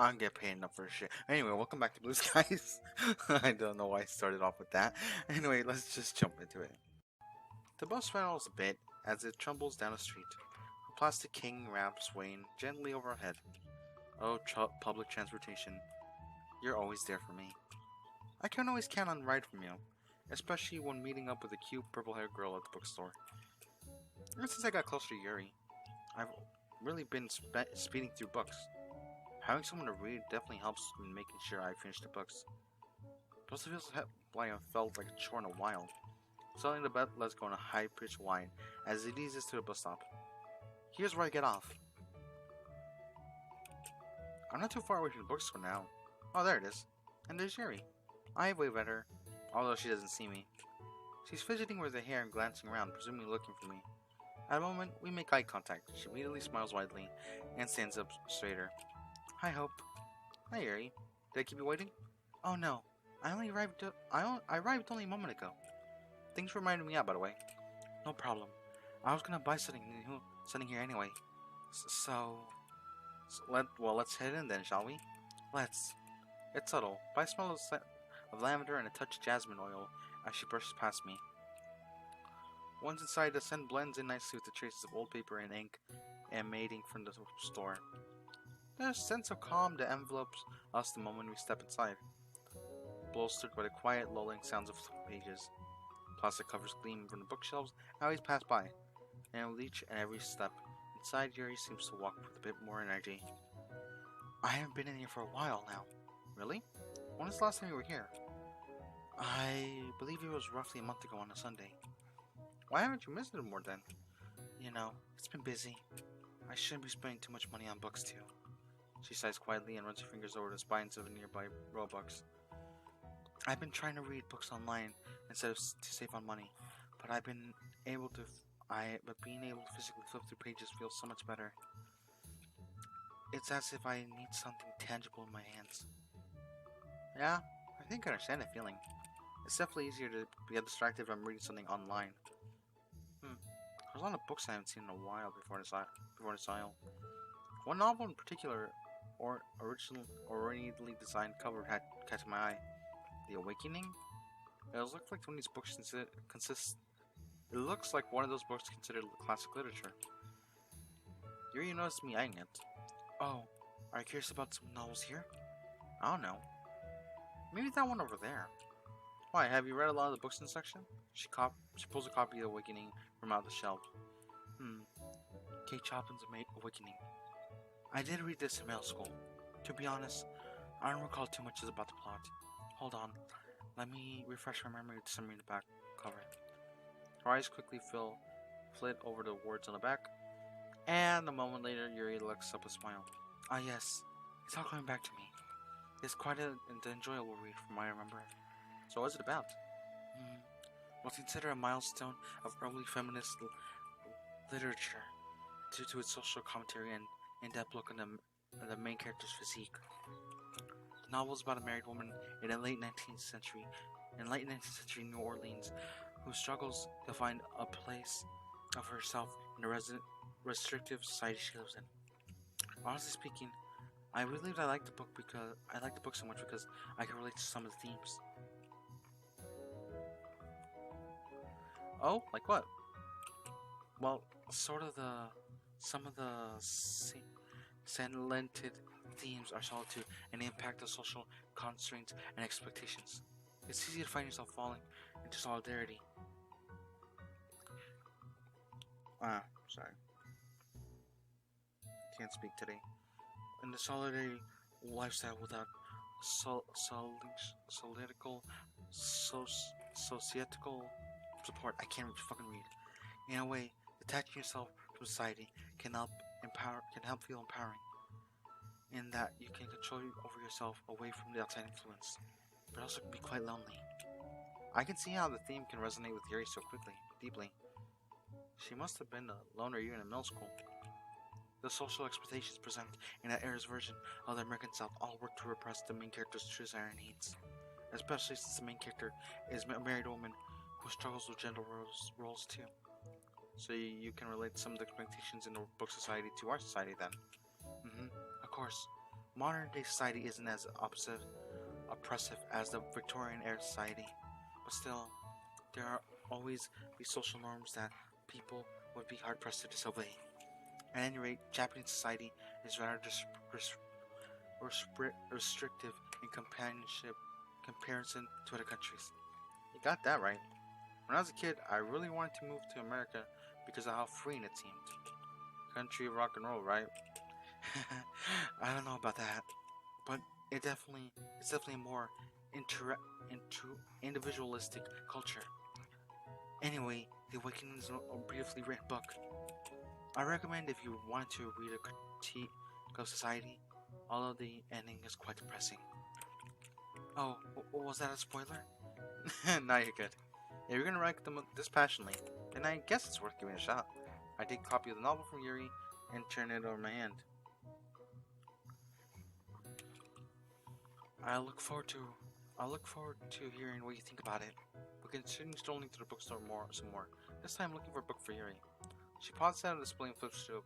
I don't get paid enough for shit. Anyway, welcome back to Blue Skies. I don't know why I started off with that. Anyway, let's just jump into it. The bus rattles a bit as it trembles down the street. A plastic king wraps swaying gently overhead. Oh, public transportation. You're always there for me. I can always count on a ride from you, especially when meeting up with a cute purple-haired girl at the bookstore. Ever since I got closer to Yuri, I've really been speeding through books. Having someone to read definitely helps in making sure I finish the books. Plus, it feels like I felt like a chore in a while. Suddenly, the bed lets go in a high-pitched whine as it eases to the bus stop. Here's where I get off. I'm not too far away from the bookstore now. Oh, there it is. And there's Yuri. I wave at her, although she doesn't see me. She's fidgeting with her hair and glancing around, presumably looking for me. At a moment, we make eye contact. She immediately smiles widely and stands up straighter. Hi, Hope. Hi, Yuri. Did I keep you waiting? Oh no, I arrived only a moment ago. Thanks for reminding me out, by the way. No problem. I was gonna buy something here anyway. Let's head in then, shall we? Let's. It's subtle, but I smell of lavender and a touch of jasmine oil as she brushes past me. Once inside, the scent blends in nicely with the traces of old paper and ink emanating from the store. There's a sense of calm that envelopes us the moment we step inside, bolstered by the quiet, lulling sounds of pages. Plastic covers gleam from the bookshelves I always pass by, and with each and every step inside, Yuri seems to walk with a bit more energy. I haven't been in here for a while now. Really? When was the last time you were here? I believe it was roughly a month ago on a Sunday. Why haven't you visited more then? You know, it's been busy. I shouldn't be spending too much money on books too. She sighs quietly and runs her fingers over the spines of nearby Robux. I've been trying to read books online instead of to save on money, but being able to physically flip through pages feels so much better. It's as if I need something tangible in my hands. Yeah, I think I understand the feeling. It's definitely easier to get distracted if I'm reading something online. There's a lot of books I haven't seen in a while before this aisle. One novel in particular, or originally designed cover had catch my eye. The Awakening? It looks like one of these books It looks like one of those books considered classic literature. Yuri noticed me eyeing it. Oh, are you curious about some novels here? I don't know. Maybe that one over there. Why, have you read a lot of the books in the section? She pulls a copy of The Awakening from out the shelf. Kate Chopin's Awakening. I did read this in middle school. To be honest, I don't recall too much about the plot. Hold on, let me refresh my memory with the summary in the back cover. Her eyes quickly flit over the words on the back, and a moment later, Yuri looks up with a smile. Ah yes, it's all coming back to me. It's quite an enjoyable read from what I remember. So what's it about? Was considered a milestone of early feminist literature due to its social commentary and in-depth look on the main character's physique. The novel is about a married woman in late 19th century New Orleans who struggles to find a place of herself in the restrictive society she lives in. Honestly speaking, I believe I like the book so much because I can relate to some of the themes. Oh, like what? Well, some of the saliented themes are solitude and the impact of social constraints and expectations. It's easy to find yourself falling into solidarity. Sorry. Can't speak today. In the solidarity lifestyle without societal support. I can't fucking read. In a way, detaching yourself from society can help feel empowering. In that you can control over yourself away from the outside influence, but also can be quite lonely. I can see how the theme can resonate with Yuri so deeply. She must have been a loner even in middle school. The social expectations present in that era's version of the American South all work to repress the main character's desire and needs, especially since the main character is a married woman who struggles with gender roles too. So you can relate some of the expectations in the book society to our society then. Of course. Modern day society isn't as oppressive as the Victorian era society, but still, there are always be social norms that people would be hard pressed to disobey. At any rate, Japanese society is rather restrictive in comparison to other countries. You got that right. When I was a kid, I really wanted to move to America because of how freeing it seemed. Country of rock and roll, right? I don't know about that, but it's definitely a more individualistic culture. Anyway, The Awakening is a beautifully written book. I recommend if you want to read a critique of society, although the ending is quite depressing. Oh, was that a spoiler? Nah, you're good. If you're gonna rank them this passionately, then I guess it's worth giving a shot. I did copy the novel from Yuri and turn it over my hand. I look forward to hearing what you think about it. We can continue strolling to the bookstore some more. This time looking for a book for Yuri. She pauses at a display and flips to a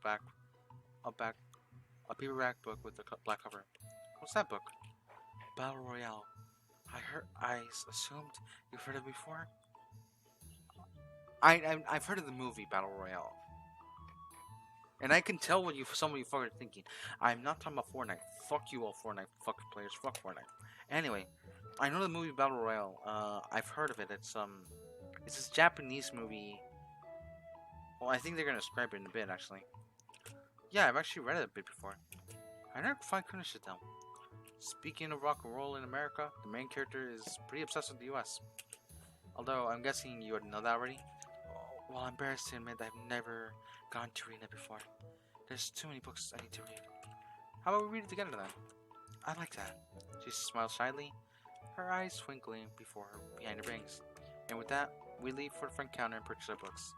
paperback book with a black cover. What's that book? Battle Royale. I assumed you've heard of it before? I've heard of the movie Battle Royale. And I can tell what some of you fuckers are thinking. I'm not talking about Fortnite. Fuck you all Fortnite fucking players. Fuck Fortnite. Anyway, I know the movie Battle Royale. I've heard of it. It's this Japanese movie. Well, I think they're gonna describe it in a bit, actually. Yeah, I've actually read it a bit before. I never quite finished it though. Speaking of rock and roll in America, the main character is pretty obsessed with the US. Although, I'm guessing you already know that already. Well, I'm embarrassed to admit that I've never gone to read it before. There's too many books I need to read. How about we read it together then? I like that. She smiles shyly, her eyes twinkling behind her bangs. And with that, we leave for the front counter and purchase our books.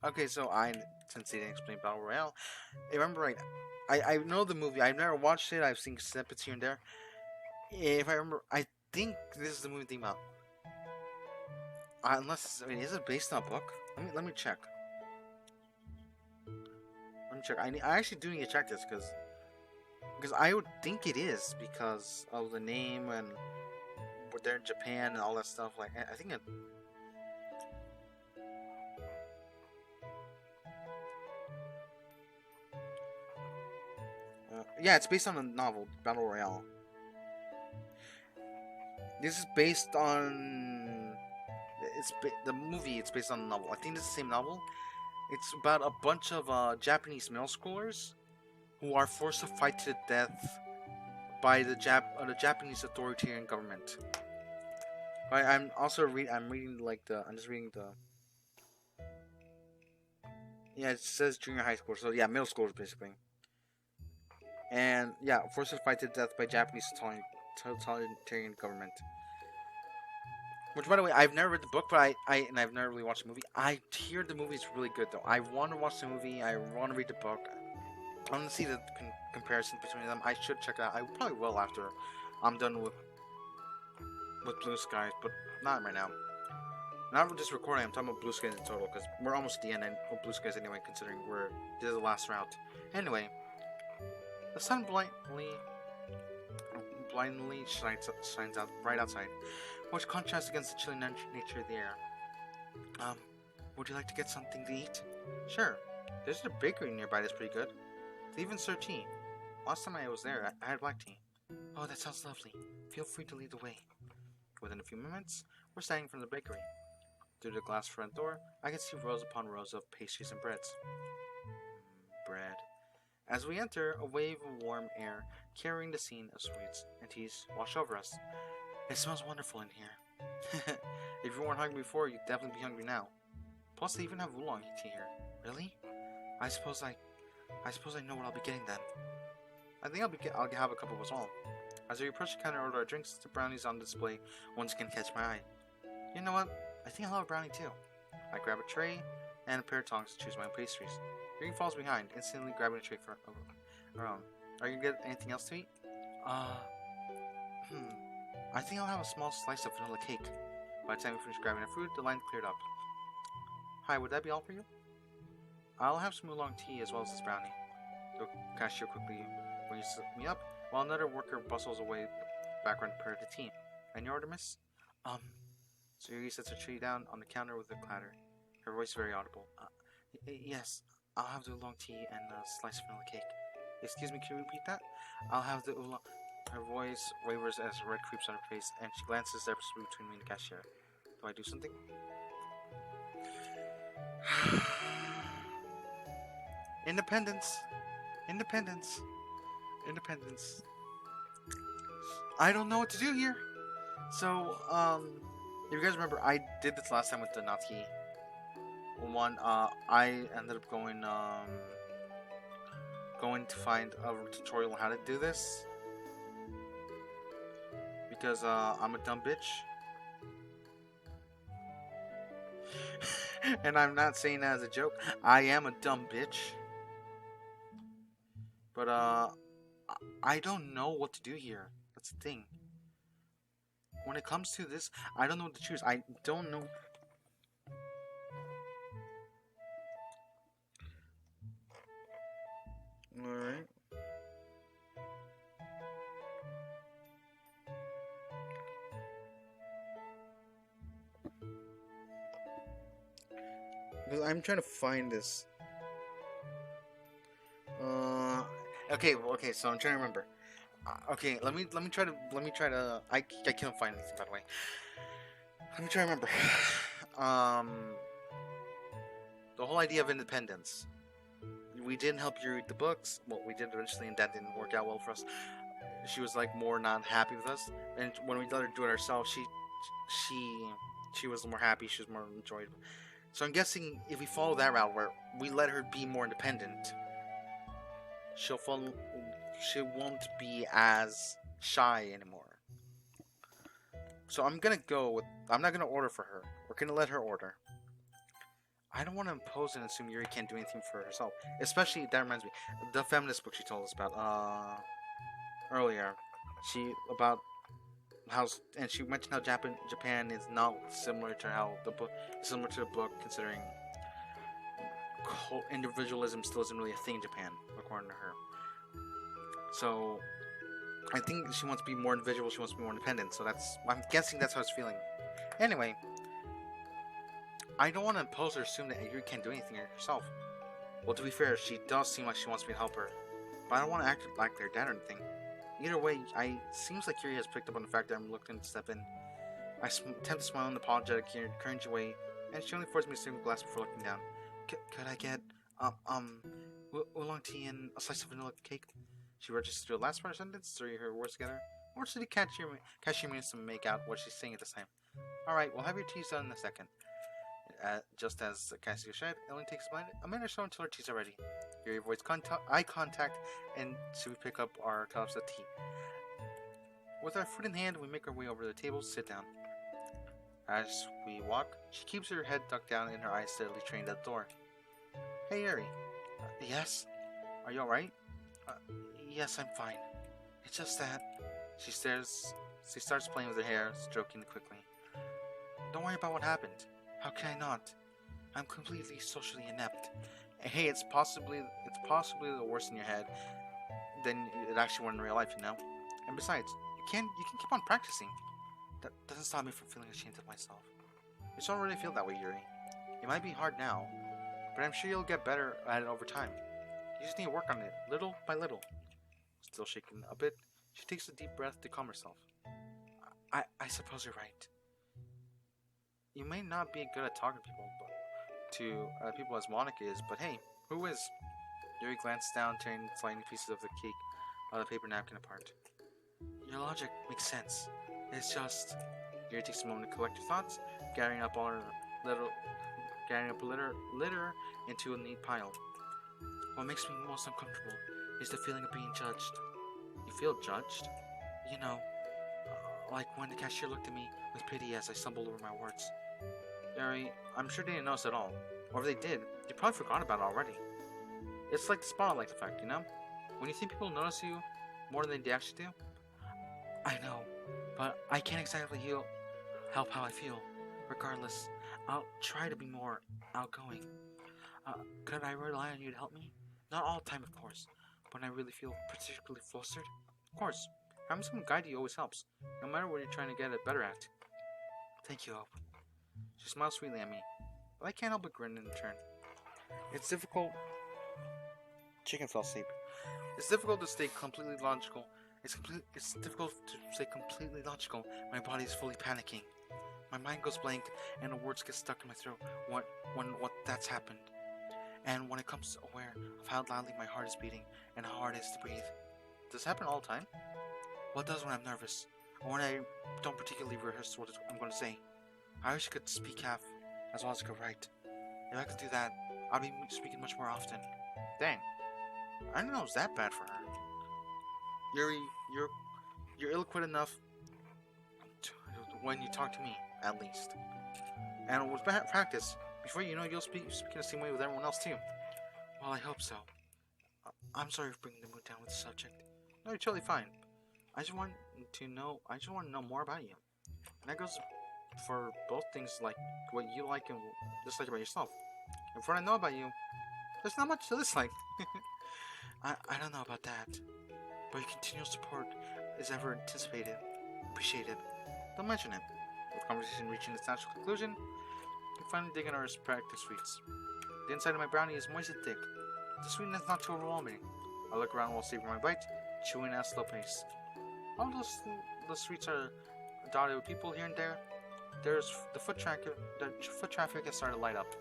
Okay, so since they didn't explain Battle Royale, if I remember right, I know the movie. I've never watched it. I've seen snippets here and there. If I remember, I think this is the movie theme out. Is it based on a book? Let me check. Let me check. I actually do need to check this because I would think it is because of the name and they're in Japan and all that stuff. Like I think it. Yeah, it's based on a novel, Battle Royale. This is based on the movie. It's based on a novel. I think it's the same novel. It's about a bunch of Japanese middle schoolers who are forced to fight to the death by the Japanese authoritarian government. I'm also reading I'm just reading the. Yeah, it says junior high school. So yeah, middle schoolers basically. And yeah, forced to fight to death by Japanese totalitarian government. Which, by the way, I've never read the book, but I've never really watched the movie. I hear the movie is really good, though. I want to watch the movie. I want to read the book. I want to see the comparison between them. I should check it out. I probably will after I'm done with Blue Skies, but not right now. Not just recording. I'm talking about Blue Skies in total because we're almost at the end of Blue Skies anyway, considering this is the last route. Anyway, the sun blindly shines out right outside, which contrasts against the chilly nature of the air. Would you like to get something to eat? Sure. There's a bakery nearby that's pretty good. They even serve tea. Last time I was there, I had black tea. Oh, that sounds lovely. Feel free to lead the way. Within a few minutes, we're standing from the bakery. Through the glass front door, I can see rows upon rows of pastries and breads. Bread. As we enter, a wave of warm air carrying the scene of sweets and teas wash over us. It smells wonderful in here. If you weren't hungry before, you'd definitely be hungry now. Plus, they even have oolong tea here. Really? I suppose I know what I'll be getting then. I think I'll have a couple as well. As we approach the counter and order our drinks, the brownies on display once again catch my eye. You know what? I think I'll have a brownie too. I grab a tray and a pair of tongs to choose my own pastries. Yuri falls behind, instantly grabbing a tray for her own. Are you gonna get anything else to eat? I think I'll have a small slice of vanilla cake. By the time we finish grabbing our food, the line cleared up. Hi, would that be all for you? I'll have some oolong tea as well as this brownie. The cashier quickly Will you set me up? While another worker bustles away the background to prepare the tea. Any order, miss? So Yuri sets her tray down on the counter with a clatter. Her voice very audible. Yes, I'll have the oolong tea and a slice of vanilla cake. Excuse me, can you repeat that? I'll have the oolong... Her voice wavers as red creeps on her face, and she glances desperately between me and the cashier. Do I do something? Independence! Independence! Independence. I don't know what to do here! So, if you guys remember, I did this last time with the Natsuki one. I ended up going to find a tutorial on how to do this. Because, I'm a dumb bitch. And I'm not saying that as a joke. I am a dumb bitch. But, I don't know what to do here. That's the thing. When it comes to this, I don't know what to choose. I don't know. Alright. Because I'm trying to find this. Okay, so I'm trying to remember. Okay, let me try to. I can't find anything, by the way. Let me try to remember. The whole idea of independence. We didn't help Yuri read the books. Well, we did eventually, and that didn't work out well for us. She was like more not happy with us, and when we let her do it ourselves, she was more happy. She was more enjoyable. So I'm guessing if we follow that route, where we let her be more independent, she won't be as shy anymore. So I'm gonna go with. I'm not gonna order for her. We're gonna let her order. I don't want to impose and assume Yuri can't do anything for herself. Especially, that reminds me, the feminist book she told us about earlier. About how, and she mentioned how Japan is not similar to the book, considering individualism still isn't really a thing in Japan, according to her. So I think she wants to be more individual. She wants to be more independent. So I'm guessing that's how it's feeling. Anyway. I don't want to impose or assume that Yuri can't do anything herself. Well, to be fair, she does seem like she wants me to help her. But I don't want to act like their dad or anything. Either way, seems like Yuri has picked up on the fact that I'm looking to step in. I attempt to smile in an apologetic, cringe way, and she only forced me to sip a glass before looking down. Could I get, oolong tea and a slice of vanilla cake? She registers the last part of the sentence, three her words together. Or should the cashier manage to make out what she's saying at this time? Alright, we'll have your teas done in a second. Just as the cashier said, it only takes a minute or so until our teas are ready. Yuri avoids eye contact, and so we pick up our cups of tea. With our food in hand, we make our way over to the table, sit down. As we walk, she keeps her head ducked down and her eyes steadily trained at the door. Hey Yuri. Yes? Are you alright? Yes, I'm fine. It's just that... She starts playing with her hair, stroking it quickly. Don't worry about what happened. How can I not? I'm completely socially inept. Hey, it's possibly the worst in your head than it actually were in real life, you know? And besides, you can keep on practicing. That doesn't stop me from feeling ashamed of myself. You don't really feel that way, Yuri. It might be hard now, but I'm sure you'll get better at it over time. You just need to work on it, little by little. Still shaking a bit, she takes a deep breath to calm herself. I suppose you're right. You may not be good at talking to people as Monica is, but hey, who is? Yuri glanced down, tearing sliding pieces of the cake out of the paper napkin apart. Your logic makes sense. It's just... Yuri takes a moment to collect her thoughts, gathering up litter into a neat pile. What makes me most uncomfortable is the feeling of being judged. You feel judged? You know, like when the cashier looked at me with pity as I stumbled over my words. Yuri, I'm sure they didn't notice at all. Or if they did, they probably forgot about it already. It's like the spotlight effect, you know? When you think people notice you more than they actually do? I know, but I can't exactly help how I feel. Regardless, I'll try to be more outgoing. Could I rely on you to help me? Not all the time, of course, when I really feel particularly flustered? Of course, having someone guide you always helps, no matter what you're trying to get it better at. Thank you, Hope. She smiles sweetly at me, but I can't help but grin in return. It's difficult. Chicken fell asleep. It's difficult to stay completely logical. It's difficult to stay completely logical. My body is fully panicking. My mind goes blank, and the words get stuck in my throat. What that's happened, and when it comes aware of how loudly my heart is beating and how hard it is to breathe. Does this happen all the time? Well, it does when I'm nervous, or when I don't particularly rehearse what I'm going to say. I wish I could speak half as well as I could write. If I could do that, I'd be speaking much more often. Dang, I didn't know it was that bad for her. Yuri, you're eloquent enough when you talk to me, at least. And with practice, before you know, you'll speak in the same way with everyone else too. Well, I hope so. I'm sorry for bringing the mood down with the subject. No, you're totally fine. I just want to know more about you. And that goes for both things, like what you like and dislike about yourself. And from what I know about you, there's not much to dislike. I don't know about that, but your continual support is ever anticipated, appreciated. Don't mention it. With the conversation reaching its natural conclusion, we finally dig in our respective sweets. The inside of my brownie is moist and thick. The sweetness not too overwhelming. I look around while savoring my bite, chewing at a slow pace. All the streets are dotted with people here and there. There's the foot traffic has started to light up.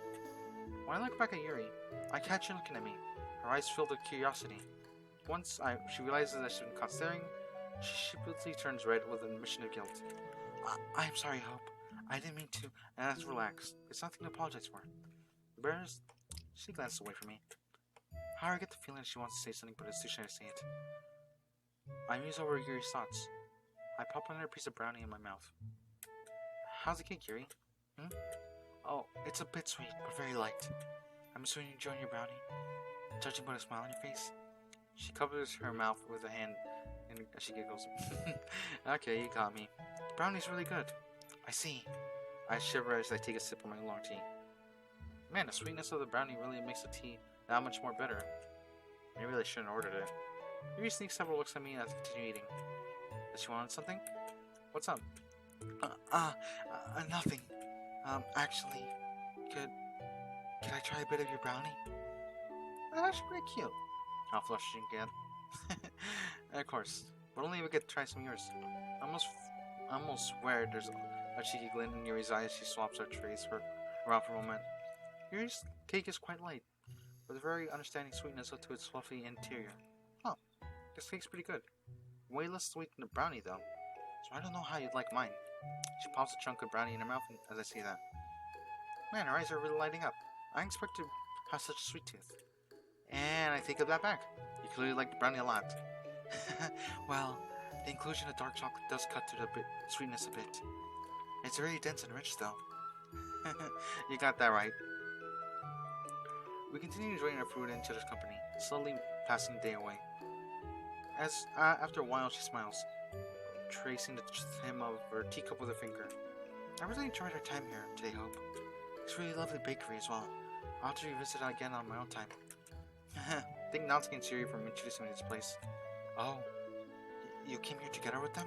When I look back at Yuri, I catch her looking at me, her eyes filled with curiosity. Once she realizes that she's been caught staring, she sheepishly turns red with an admission of guilt. I'm sorry, Hope. I didn't mean to, and let's relax. It's nothing to apologize for. Embarrassed, she glances away from me. How I get the feeling that she wants to say something, but it's too shy to say it. I muse over Yuri's thoughts. I pop another piece of brownie in my mouth. How's the cake, Yuri? Oh, it's a bit sweet, but very light. I'm assuming you're enjoying your brownie. Judging by the smile on your face. She covers her mouth with a hand, and she giggles. Okay, you got me. The brownie's really good. I see. I shiver as I take a sip of my long tea. Man, the sweetness of the brownie really makes the tea that much more better. Maybe I shouldn't have ordered it. Yuri sneaks several looks at me as I continue eating. Does she want something? What's up? Nothing. Actually, could I try a bit of your brownie? That's actually pretty cute. I'll flush again. Of course, but only if I get to try some of yours. I almost swear there's a cheeky glint in Yuri's eyes as she swaps her trays around for a moment. Yuri's cake is quite light, with a very understanding sweetness to its fluffy interior. Huh, this cake's pretty good. Way less sweet than the brownie though, so I don't know how you'd like mine. She pops a chunk of brownie in her mouth as I say that. Man, her eyes are really lighting up. I didn't expect to have such a sweet tooth. And I take that back. You clearly like the brownie a lot. Well, the inclusion of dark chocolate does cut through the sweetness a bit. It's very dense and rich though. You got that right. We continue enjoying our food and each other's company, slowly passing the day away. After a while she smiles, tracing the hem of her teacup with her finger. I really enjoyed our time here today, Hope. It's a really lovely bakery as well. I'll have to revisit it again on my own time. Thank Natsuki and Yuri for introducing me to this place. Oh, you came here together with them?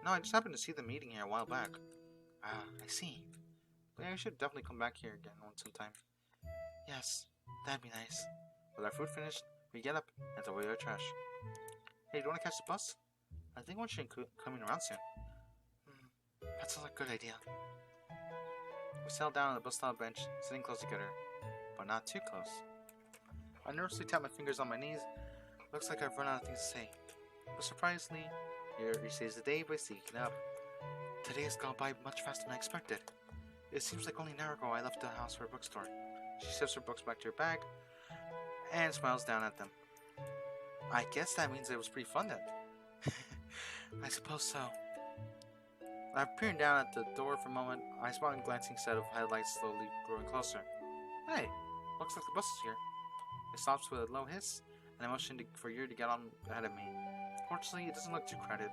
No, I just happened to see them eating here a while back. Ah, I see. But yeah, I should definitely come back here again sometime. Yes, that'd be nice. With our food finished, we get up and throw away our trash. Hey, do you want to catch the bus? I think one should be coming around soon. That sounds like a good idea. We settle down on the bus stop bench, sitting close together, but not too close. I nervously tap my fingers on my knees. Looks like I've run out of things to say. But surprisingly, Yuri saves the day by sneaking up. Today has gone by much faster than I expected. It seems like only an hour ago I left the house for a bookstore. She shifts her books back to her bag and smiles down at them. I guess that means it was pretty fun then. I suppose so. After peering down at the door for a moment, I spot a glancing set of headlights slowly growing closer. Hey, looks like the bus is here. It stops with a low hiss, and I motion for Yuri to get on ahead of me. Fortunately, it doesn't look too crowded.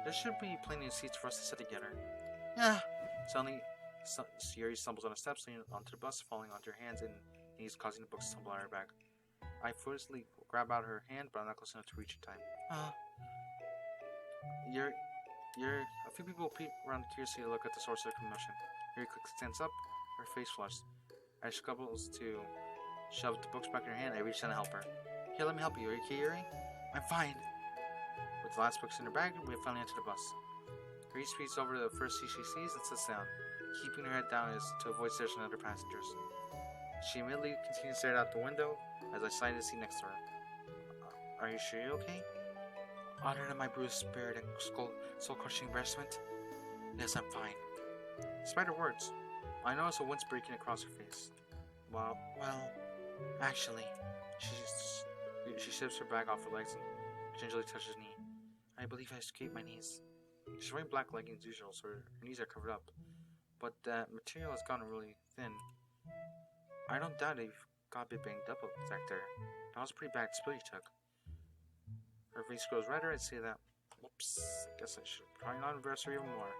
There should be plenty of seats for us to sit together. Yeah. Suddenly, Yuri stumbles on the steps, leaning onto the bus, falling onto her hands and knees, causing the books to tumble out of her bag. I foolishly grab out her hand, but I'm not close enough to reach in time. You're... A few people peep around curiously to look at the source of the commotion. Yuri quickly stands up, her face flushed. As she scuffles to shove the books back in her hand, I reach down to help her. Here, let me help you. Are you okay, Yuri? I'm fine. With the last books in her bag, we have finally entered the bus. Yuri speeds over to the first seat she sees and sits down, keeping her head down as to avoid stares from other passengers. She immediately continues to stare out the window as I slide the seat next to her. Are you sure you're okay? Honored in my bruised spirit and soul-crushing embarrassment? Yes, I'm fine. Despite her words, I notice a wince breaking across her face. Well, actually, she shifts her bag off her legs and gingerly touches her knee. I believe I scraped my knees. She's wearing black leggings as usual, so her knees are covered up. But that material has gotten really thin. I don't doubt it got a bit banged up back there. That was a pretty bad spill you took. Her face grows redder. I'd say that. Whoops. I guess I should probably not embarrass her even more.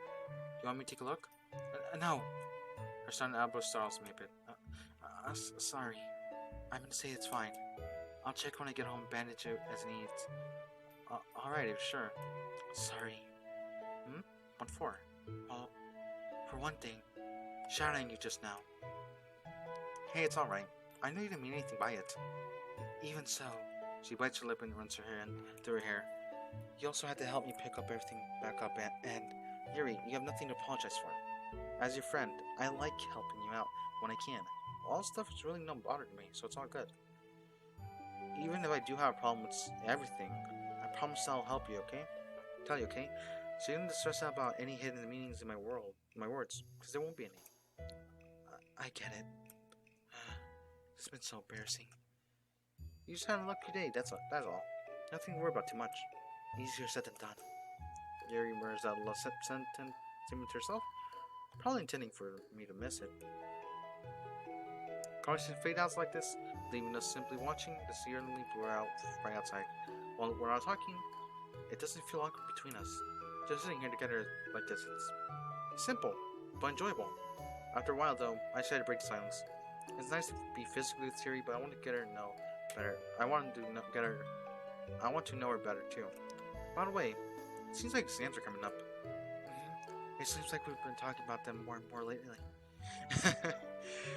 You want me to take a look? No. Her sudden elbow startles me a bit. Sorry. I'm gonna say it's fine. I'll check when I get home, bandage it as needs. Alright, sure. Sorry. What for? Well, for one thing, shouting at you just now. Hey, it's alright. I know you didn't mean anything by it. Even so, she bites her lip and runs her hand through her hair. You also had to help me pick up everything back up, and Yuri, you have nothing to apologize for. As your friend, I like helping you out when I can. All this stuff is really no bother to me, so it's all good. Even if I do have a problem with everything, I promise I'll help you, okay? Tell you, okay? So you don't stress out about any hidden meanings in my words, because there won't be any. I get it. It's been so embarrassing. You just had a lucky day, that's all. Nothing to worry about too much. Easier said than done. Yuri murmurs out a little sentence to herself, probably intending for me to miss it. Conversation fade outs like this, leaving us simply watching the serenely blur out right outside. While we're not talking, it doesn't feel awkward between us. Just sitting here together like this, it's simple, but enjoyable. After a while, though, I decided to break the silence. It's nice to be physically with Yuri, but I want to get her to know better. I want to know her better too. By the way, it seems like exams are coming up. It seems like we've been talking about them more and more lately.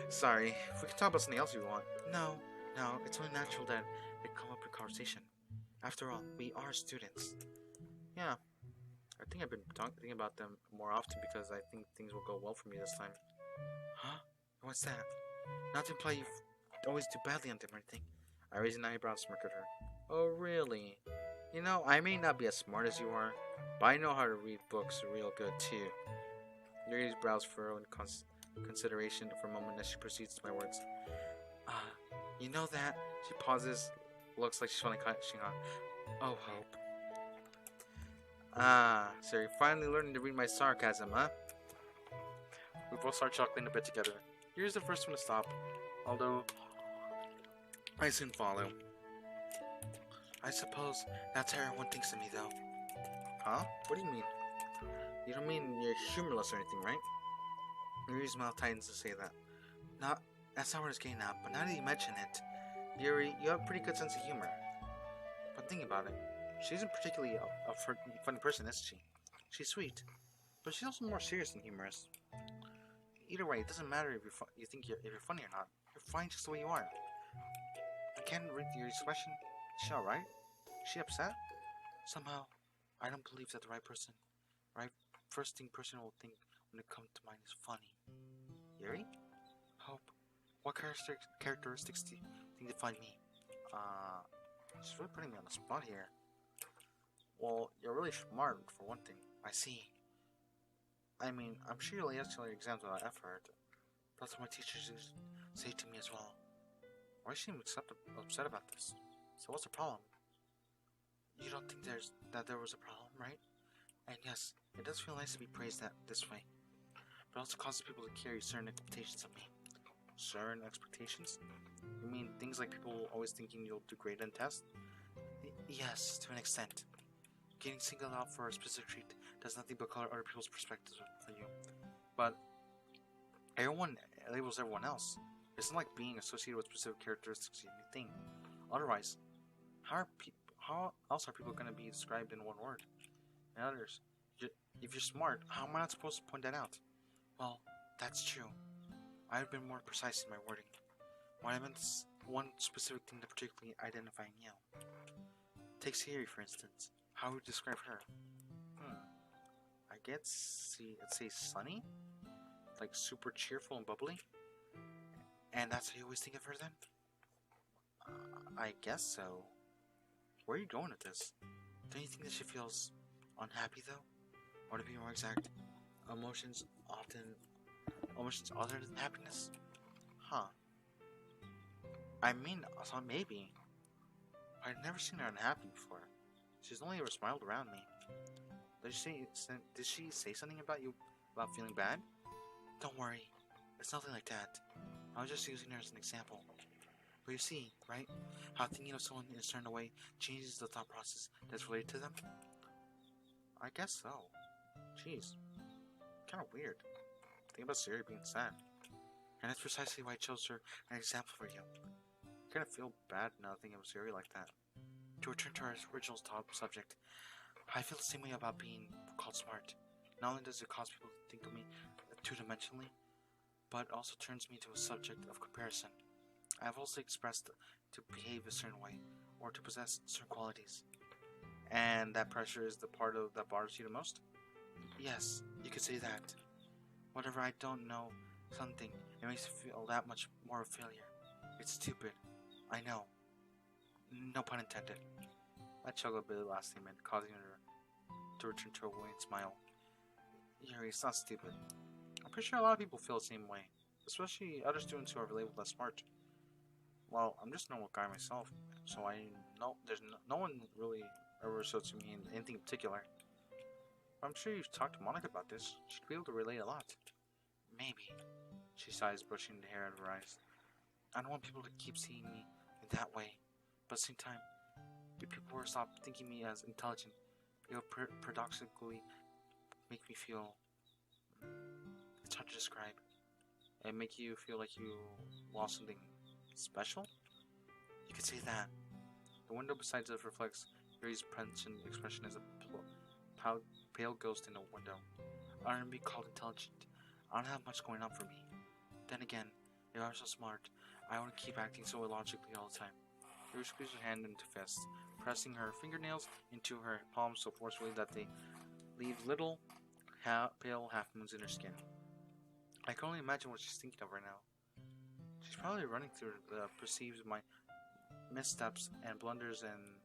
Sorry, if we can talk about something else if you want. No, it's only natural that it come up in conversation. After all, we are students. Yeah, I think I've been thinking about them more often because I think things will go well for me this time. Huh? What's that? Not to imply you always do badly on them or anything. I raise an eyebrow and smirk at her. Oh, really? You know, I may not be as smart as you are, but I know how to read books real good, too. Yuri's brows furrow in consideration for a moment as she proceeds to my words. You know that? She pauses, looks like she's finally catching on. Oh, Hope. So you're finally learning to read my sarcasm, huh? We both start chuckling a bit together. Yuri's the first one to stop, although I soon follow. I suppose that's how everyone thinks of me, though. Huh? What do you mean? You don't mean you're humorless or anything, right? Yuri's mouth tightens to say that. That's not what it's getting at, but now that you mention it, Yuri, you have a pretty good sense of humor. But think about it. She isn't particularly a funny person, is she? She's sweet, but she's also more serious than humorous. Either way, it doesn't matter if you think if you're funny or not. You're fine just the way you are. I can't read Yuri's expression. Is she alright? Is she upset? Somehow, I don't believe that the right first thing person will think when it comes to mind is funny. Yuri? Hope. What characteristics do you think define me? She's really putting me on the spot here. Well, you're really smart, for one thing. I see. I mean, I'm sure you'll answer your exams without effort. That's what my teachers say to me as well. Why is she upset about this? So what's the problem? You don't think that there was a problem, right? And yes, it does feel nice to be praised this way. But it also causes people to carry certain expectations of me. Certain expectations? You mean things like people always thinking you'll do great on tests? Yes, to an extent. Getting singled out for a specific trait does nothing but color other people's perspectives for you. But everyone labels everyone else. It's not like being associated with specific characteristics you think. Otherwise, how else are people going to be described in one word? And others, if you're smart, how am I not supposed to point that out? Well, that's true. I have been more precise in my wording. When I meant one specific thing to particularly identify meow. Take Yuri, for instance. How would you describe her? I guess let's say sunny? Like super cheerful and bubbly? And that's how you always think of her then? I guess so. Where are you going with this? Don't you think that she feels unhappy though? Or to be more exact, emotions other than happiness? Huh. I mean, maybe. I've never seen her unhappy before. She's only ever smiled around me. Did she say something about feeling bad? Don't worry, it's nothing like that. I was just using her as an example. But you see, right? How thinking of someone in a certain way changes the thought process that's related to them? I guess so. Jeez. Kinda weird. Think about Siri being sad. And that's precisely why I chose her as an example for you. I kinda feel bad now thinking of Siri like that. To return to our original subject, I feel the same way about being called smart. Not only does it cause people to think of me two-dimensionally, but also turns me to a subject of comparison. I have also expressed to behave a certain way, or to possess certain qualities. And that pressure is the part of that bothers you the most? Yes, you could say that. Whenever I don't know something, it makes me feel that much more of a failure. It's stupid. I know. No pun intended. I chuckled a bit last statement, causing her to return to a wan smile. Yuri, it's not stupid. I'm pretty sure a lot of people feel the same way, especially other students who are labeled as smart. Well, I'm just a normal guy myself, so I know there's no one really ever said to me in anything in particular. But I'm sure you've talked to Monica about this. She'd be able to relate a lot. Maybe. She sighs, brushing the hair out of her eyes. I don't want people to keep seeing me in that way, but at the same time, if people were to stop thinking me as intelligent, it would paradoxically make me feel... It's hard to describe. It make you feel like you lost something special? You could say that. The window beside us reflects Yuri's pensive expression as a pale ghost in a window. I don't be called intelligent. I don't have much going on for me. Then again, if I was so smart, I wouldn't keep acting so illogically all the time. Yuri squeezed her hand into fist, pressing her fingernails into her palms so forcefully that they leave little pale half-moons in her skin. I can only imagine what she's thinking of right now. She's probably running through the perceives my missteps and blunders, and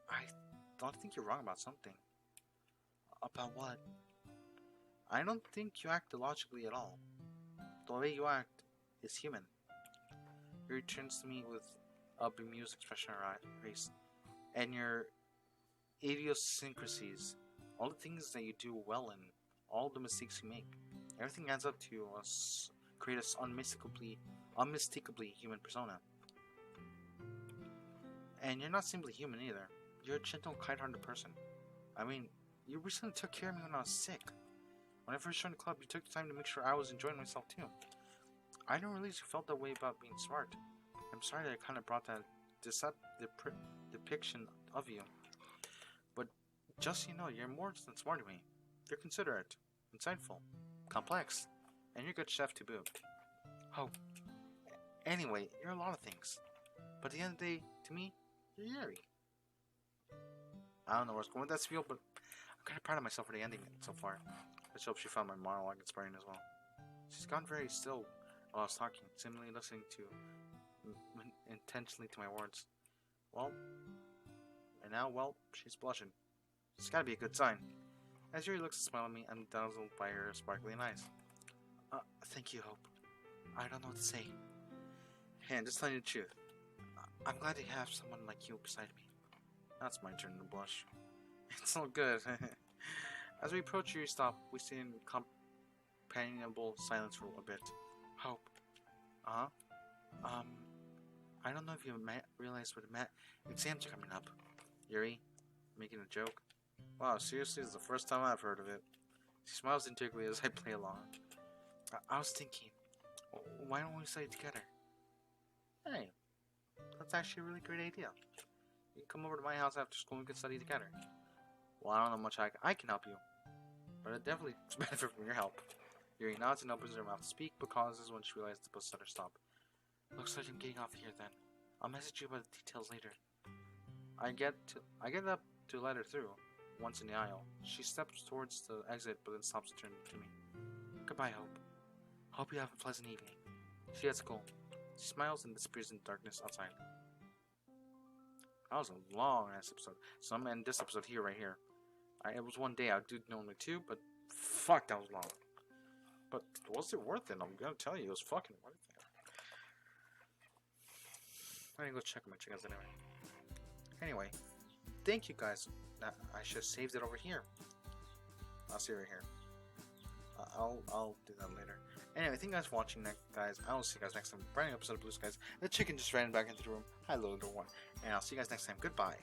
I don't think you're wrong about something. About what? I don't think you act illogically at all. The way you act is human. Yuri turns to me with a bemused expression on her face. And your idiosyncrasies, all the things that you do well in, all the mistakes you make, everything adds up to create a unmistakably human persona. And you're not simply human either. You're a gentle, kind-hearted person. I mean, you recently took care of me when I was sick. When I first joined the club, you took the time to make sure I was enjoying myself too. I didn't realize you felt that way about being smart. I'm sorry that I kind of brought that depiction of you. But just so you know, you're more than smart to me. You're considerate, insightful, complex, and you're a good chef to boot. Oh, anyway, you're a lot of things. But at the end of the day, to me, you're Yuri. I don't know where I was going with that spiel, but I'm kind of proud of myself for the ending so far. Let's hope she found my monologue inspiring as well. She's gone very still while I was talking, seemingly listening intentionally to my words. Well, and now, she's blushing. It's gotta be a good sign. As Yuri looks and smiles at me, I'm dazzled by her sparkling eyes. Thank you, Hope. I don't know what to say. And just telling you the truth, I'm glad to have someone like you beside me. Now it's my turn to blush. It's all good. As we approach Yuri's stop, we stay in companionable silence for a bit. Hope. I don't know if you realize, but exams are coming up. Yuri, making a joke. Wow, seriously, this is the first time I've heard of it. She smiles integrally as I play along. I was thinking, why don't we study together? Hey, That's actually a really great idea. You can come over to my house after school and we can study together. Well, I don't know much I can help you, but it definitely benefit from your help. Yuri nods and opens her mouth to speak, but pauses when she realizes the bus let her stop. Looks like I'm getting off here then. I'll message you about the details later. I get up to let her through. Once in the aisle, she steps towards the exit, but then stops to turn to me. Goodbye, Hope. Hope you have a pleasant evening. She has to go. She smiles and disappears in the darkness outside. That was a long ass episode. So I'm gonna end this episode here, right here. It was one day. I'd do normally two, but fuck, that was long. But was it worth it? I'm gonna tell you, it was fucking worth it. I'm gonna go check my chickens anyway. Anyway, thank you guys. I should have saved it over here. I'll see it right here. I'll do that later. Anyway, thank you guys for watching, guys. I will see you guys next time. Brand new episode of Blue Skies. The chicken just ran back into the room. Hi, little one. And I'll see you guys next time. Goodbye.